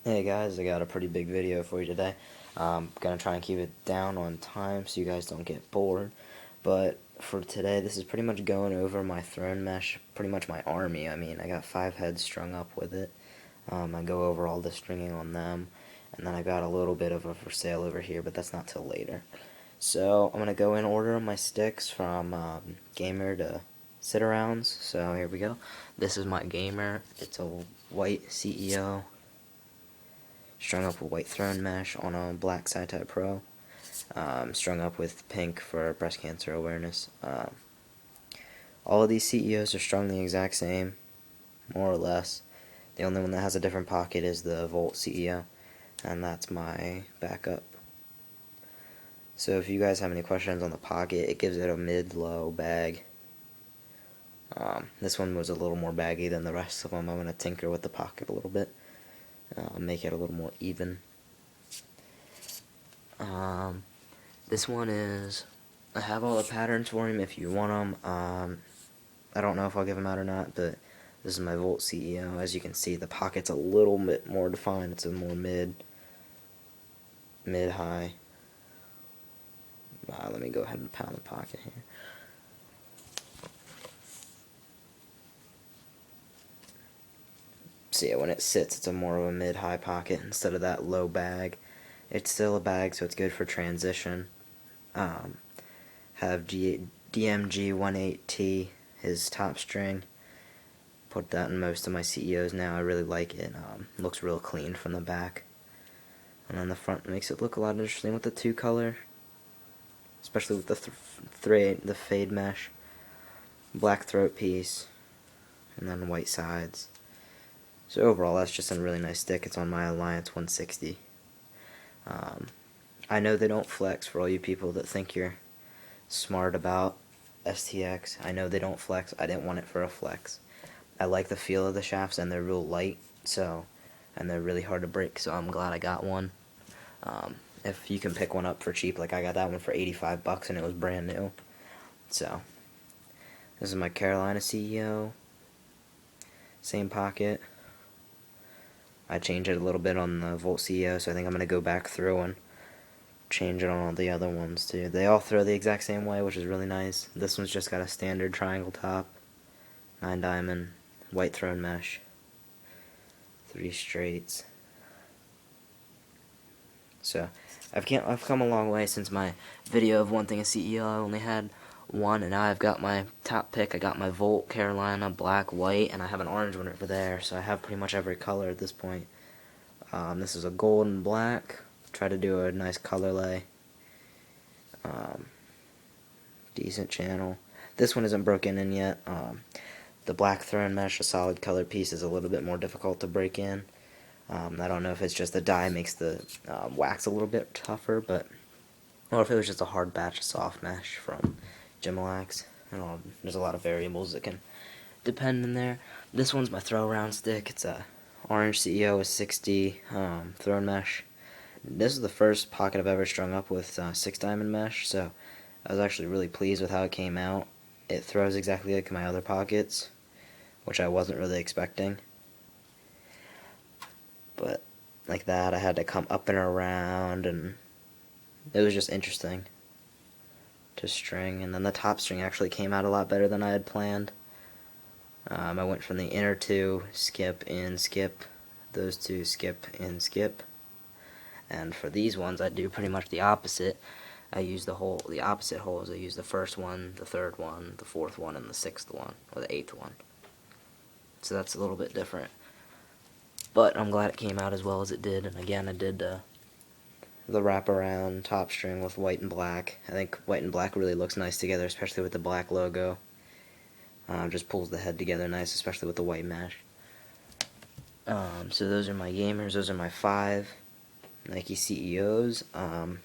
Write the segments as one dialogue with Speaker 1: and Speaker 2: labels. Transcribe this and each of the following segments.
Speaker 1: Hey guys, I got a pretty big video for you today. Gonna try and keep it down on time so you guys don't get bored. But for today, this is pretty much going over my throne mesh, pretty much my army. I mean, I got 5 heads strung up with it. I go over all the stringing on them, and then I got a little bit of a for sale over here, but that's not till later. So I'm gonna go in order of my sticks from gamer to sit-arounds. So here we go. This is my gamer. It's a white CEO. Strung up with white throne mesh on a black SciType Pro. Strung up with pink for breast cancer awareness. All of these CEOs are strung the exact same, more or less. The only one that has a different pocket is the Volt CEO, and that's my backup. So if you guys have any questions on the pocket, it gives it a mid-low bag. This one was a little more baggy than the rest of them. I'm going to tinker with the pocket a little bit, make it a little more even. This one is, I have all the patterns for him if you want them. I don't know if I'll give them out or not, but this is my Volt CEO. As you can see, the pocket's a little bit more defined. It's a more mid-high. Let me go ahead and pound the pocket here. So yeah, when it sits, it's a more of a mid-high pocket instead of that low bag. It's still a bag, so it's good for transition. Have DMG18T, his top string. Put that in most of my CEOs now. I really like it. Looks real clean from the back. And on the front makes it look a lot interesting with the 2-color. Especially with the fade mesh. Black throat piece. And then white sides. So overall, that's just a really nice stick. It's on my Alliance 160. I know they don't flex for all you people that think you're smart about STX. I know they don't flex. I didn't want it for a flex. I like the feel of the shafts, and they're real light, and they're really hard to break, so I'm glad I got one. If you can pick one up for cheap, like I got that one for 85 bucks and it was brand new. So this is my Carolina CEO. Same pocket. I changed it a little bit on the Volt CEO, so I think I'm going to go back through and change it on all the other ones too. They all throw the exact same way, which is really nice. This one's just got a standard triangle top, 9 diamond, white throne mesh, 3 straights. So I've come a long way since my video of one thing a CEO. I only had one, and now I've got my top pick. I got my Volt Carolina black, white, and I have an orange one over there. So I have pretty much every color at this point. This is a gold and black. Try to do a nice color lay. Decent channel. This one isn't broken in yet. The black throne mesh, a solid color piece, is a little bit more difficult to break in. I don't know if it's just the dye makes the wax a little bit tougher, or if it was just a hard batch of soft mesh from Gimalax. There's a lot of variables that can depend in there. This one's my throw around stick. It's a orange CEO with 60 throne mesh. This is the first pocket I've ever strung up with 6 diamond mesh, so I was actually really pleased with how it came out. It throws exactly like my other pockets, which I wasn't really expecting. But like that, I had to come up and around, and it was just interesting to string. And then the top string actually came out a lot better than I had planned. I went from the inner 2, skip, in, skip, those 2, skip, in, skip. And for these ones, I do pretty much the opposite. I use the opposite holes. I use the first one, the third one, the fourth one, and the 6th one, or the 8th one. So that's a little bit different. But I'm glad it came out as well as it did. And again, I did the wraparound top string with white and black. I think white and black really looks nice together, especially with the black logo. Just pulls the head together nice, especially with the white mesh. So those are my gamers. Those are my 5 Nike CEOs. Come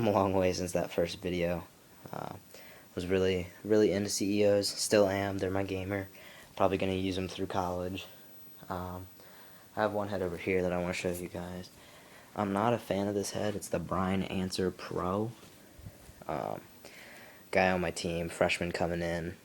Speaker 1: a long way since that first video. Was really into CEOs. Still am. They're my gamer. Probably going to use them through college. I have one head over here that I want to show you guys. I'm not a fan of this head. It's the Brian Answer Pro. Guy on my team, freshman coming in,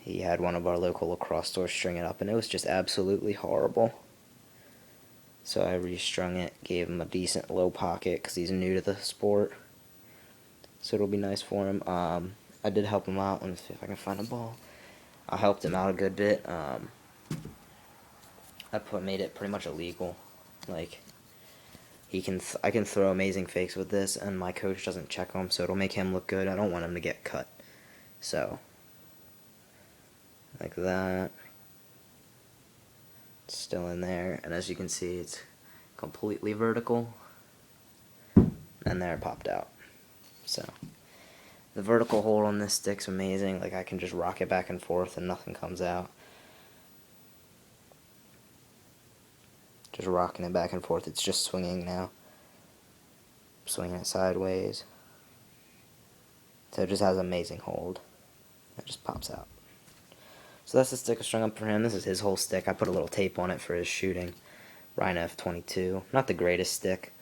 Speaker 1: he had one of our local lacrosse stores string it up, and it was just absolutely horrible. So I restrung it, gave him a decent low pocket because he's new to the sport. So it'll be nice for him. I did help him out. Let me see if I can find a ball. I helped him out a good bit. Made it pretty much illegal. Like, I can throw amazing fakes with this, and my coach doesn't check him, so it'll make him look good. I don't want him to get cut. So, like that. It's still in there, and as you can see, it's completely vertical. And there it popped out. So, the vertical hold on this stick's amazing. Like, I can just rock it back and forth and nothing comes out. Just rocking it back and forth. It's just swinging now. Swinging it sideways. So it just has amazing hold. It just pops out. So that's the stick I strung up for him. This is his whole stick. I put a little tape on it for his shooting. Rhino F22. Not the greatest stick,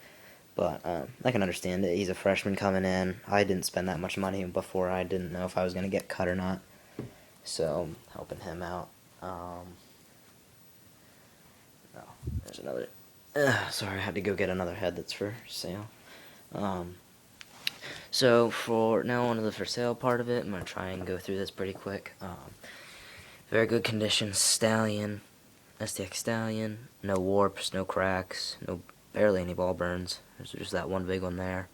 Speaker 1: but I can understand it. He's a freshman coming in. I didn't spend that much money before. I didn't know if I was going to get cut or not. So, helping him out. No, there's another. Sorry, I had to go get another head that's for sale. So for now on to the for sale part of it, I'm going to try and go through this pretty quick. Very good condition Stallion, STX Stallion, no warps, no cracks, barely any ball burns. There's just that one big one there.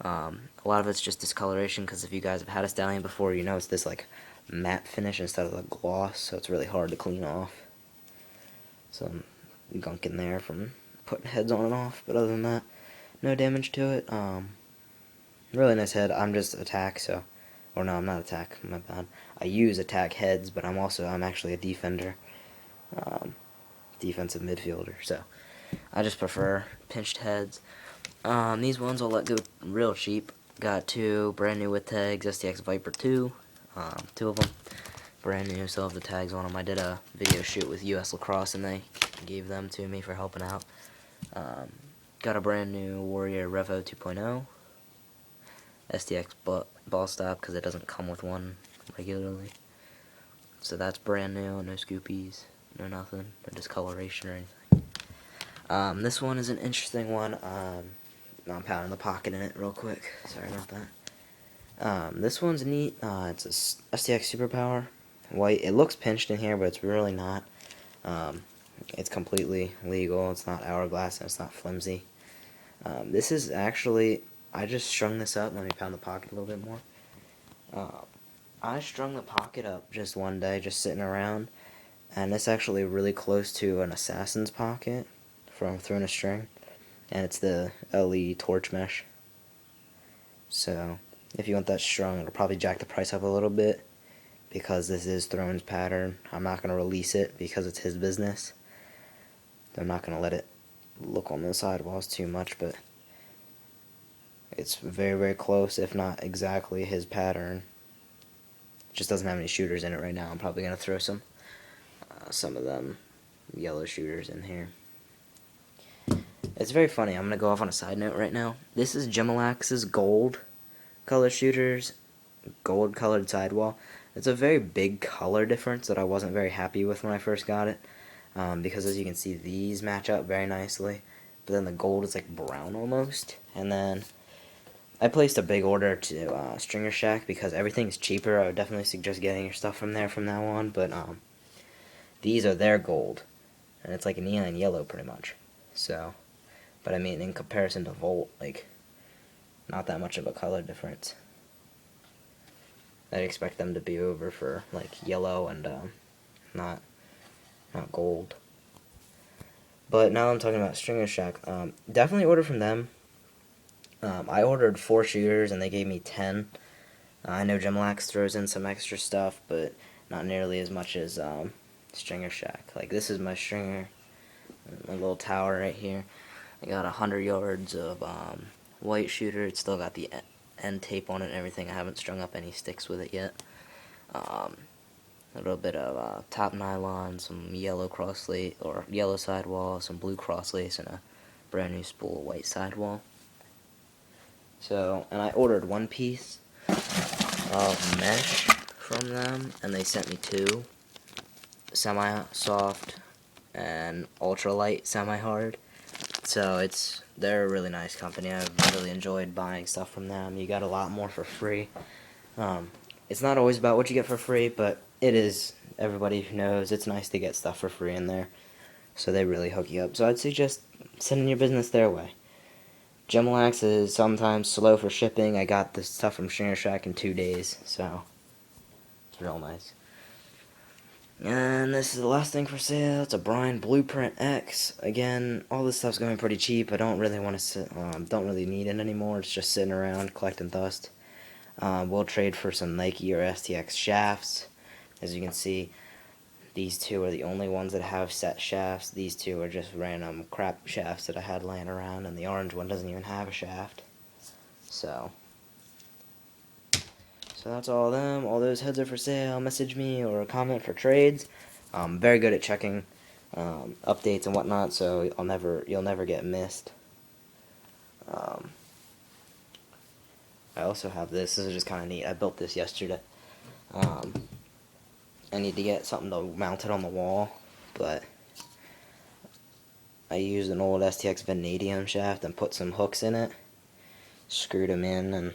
Speaker 1: A lot of it's just discoloration, because if you guys have had a Stallion before, you know it's this like matte finish instead of the gloss, so it's really hard to clean off. Some gunk in there from putting heads on and off, but other than that, no damage to it. Really nice head. I'm just attack, so, or no, I'm not attack, my bad. I use attack heads, but I'm actually a defender, defensive midfielder, so I just prefer pinched heads. These ones I'll let go real cheap. Got two brand new with tags, STX Viper 2, two of them, brand new, still have the tags on them. I did a video shoot with US Lacrosse, and they gave them to me for helping out. Got a brand new Warrior Revo 2.0, STX ball stop, because it doesn't come with one regularly. So that's brand new, no scoopies, no nothing, no discoloration or anything. This one is an interesting one. I'm pounding the pocket in it real quick. Sorry about that. This one's neat. It's a STX Superpower white. It looks pinched in here, but it's really not. It's completely legal. It's not hourglass, and it's not flimsy. This is actually, I just strung this up. Let me pound the pocket a little bit more. I strung the pocket up just one day, just sitting around, and it's actually really close to an assassin's pocket from throwing a string, and it's the LE torch mesh. So if you want that strung, it'll probably jack the price up a little bit, because this is Throne's pattern. I'm not going to release it because it's his business. I'm not going to let it look on the sidewalls too much, but it's very, very close, if not exactly his pattern. It just doesn't have any shooters in it right now. I'm probably going to throw some of them yellow shooters in here. It's very funny. I'm going to go off on a side note right now. This is Gemalax's gold color shooters, gold colored sidewall. It's a very big color difference that I wasn't very happy with when I first got it, because as you can see, these match up very nicely, but then the gold is like brown almost. And then I placed a big order to Stringer Shack because everything's cheaper. I would definitely suggest getting your stuff from there from now on, but these are their gold, and it's like a neon yellow pretty much. So, but I mean, in comparison to Volt, like, not that much of a color difference. I'd expect them to be over for like yellow and not gold. But now I'm talking about Stringer Shack. Definitely order from them. I ordered 4 shooters and they gave me 10. I know Gemalax throws in some extra stuff, but not nearly as much as Stringer Shack. Like, this is my stringer, my little tower right here. I got 100 yards of white shooter. It's still got the end tape on it and everything. I haven't strung up any sticks with it yet. A little bit of top nylon, some yellow cross lace or yellow sidewall, some blue cross lace, and a brand new spool of white sidewall. So, and I ordered 1 piece of mesh from them, and they sent me 2, semi-soft and ultra-light semi-hard. So they're a really nice company. I've really enjoyed buying stuff from them. You got a lot more for free. It's not always about what you get for free, but it is. Everybody knows it's nice to get stuff for free in there. So they really hook you up. So I'd suggest sending your business their way. Gemalax is sometimes slow for shipping. I got this stuff from Stringer Shack in 2 days, so it's real nice. And this is the last thing for sale. It's a Brian Blueprint X. Again, all this stuff's going pretty cheap. I don't really want to don't really need it anymore. It's just sitting around collecting dust. We'll trade for some Nike or STX shafts. As you can see, these two are the only ones that have set shafts. These two are just random crap shafts that I had laying around, and the orange one doesn't even have a shaft. So that's all of them. All those heads are for sale. Message me or comment for trades. I'm very good at checking updates and whatnot, so you'll never get missed. I also have this. This is just kind of neat. I built this yesterday. I need to get something to mount it on the wall, but I used an old STX vanadium shaft and put some hooks in it, screwed them in, and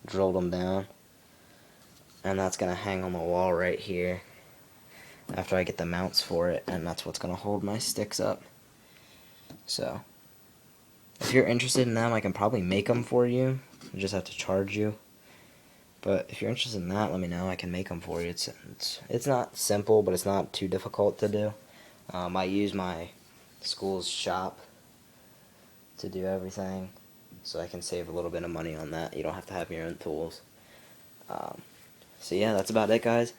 Speaker 1: drilled them down. And that's going to hang on the wall right here after I get the mounts for it, and that's what's going to hold my sticks up. So if you're interested in them, I can probably make them for you. I just have to charge you. But if you're interested in that, let me know. I can make them for you. It's not simple, but it's not too difficult to do. I use my school's shop to do everything, so I can save a little bit of money on that. You don't have to have your own tools. So yeah, that's about it, guys.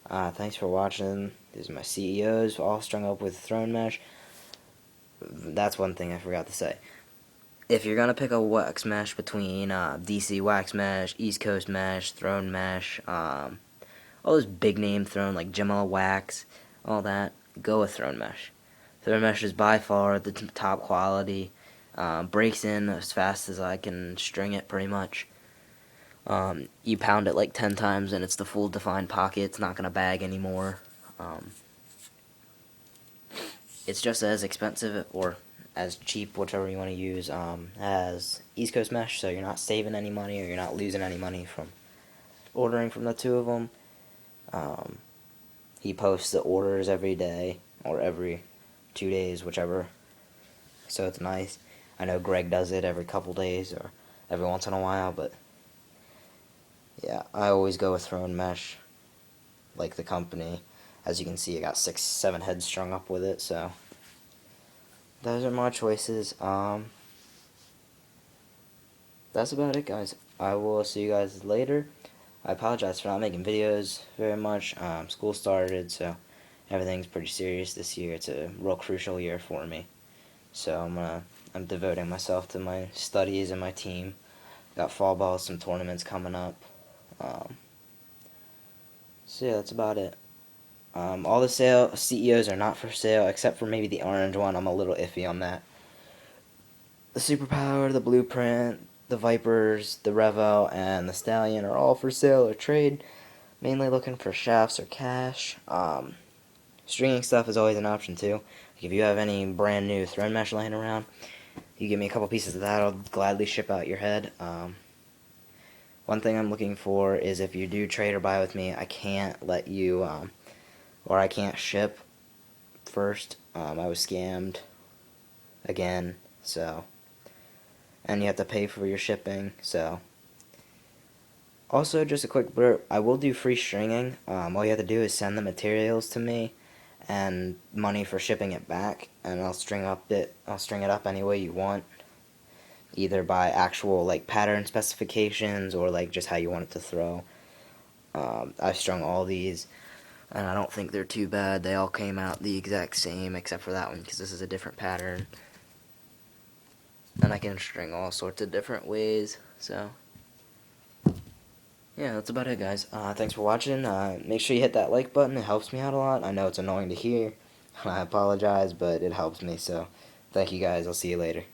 Speaker 1: Thanks for watching. These are my CEOs, all strung up with Throne Mesh. That's one thing I forgot to say. If you're going to pick a wax mesh between DC Wax Mesh, East Coast Mesh, Throne Mesh, all those big name Throne like Gemma Wax, all that, go with Throne Mesh. Throne Mesh is by far the top quality. Breaks in as fast as I can string it, pretty much. You pound it like 10 times and it's the full defined pocket. It's not going to bag anymore. It's just as expensive or as cheap, whichever you want to use, as East Coast Mesh, so you're not saving any money or you're not losing any money from ordering from the two of them. He posts the orders every day or every 2 days, whichever, so it's nice. I know Greg does it every couple days or every once in a while, but yeah, I always go with Throne Mesh, like the company. As you can see, I got 6-7 heads strung up with it, so those are my choices. That's about it, guys. I will see you guys later. I apologize for not making videos very much. School started, so everything's pretty serious this year. It's a real crucial year for me. So I'm devoting myself to my studies and my team. Got fall ball, some tournaments coming up. So yeah, that's about it. All the CEOs are not for sale, except for maybe the orange one. I'm a little iffy on that. The Superpower, the Blueprint, the Vipers, the Revo, and the Stallion are all for sale or trade. Mainly looking for shafts or cash. Stringing stuff is always an option too. If you have any brand new Throne Mesh laying around, you give me a couple pieces of that, I'll gladly ship out your head. One thing I'm looking for is if you do trade or buy with me, I can't let you, or I can't ship first. I was scammed again, so, and you have to pay for your shipping, so. Also, just a quick blurb, I will do free stringing. All you have to do is send the materials to me and money for shipping it back, and I'll string it up any way you want, either by actual like pattern specifications or like just how you want it to throw. I've strung all these, and I don't think they're too bad. They all came out the exact same except for that one because this is a different pattern. And I can string all sorts of different ways, so yeah, that's about it, guys. Thanks for watching. Make sure you hit that like button. It helps me out a lot. I know it's annoying to hear. I apologize, but it helps me, so thank you guys. I'll see you later.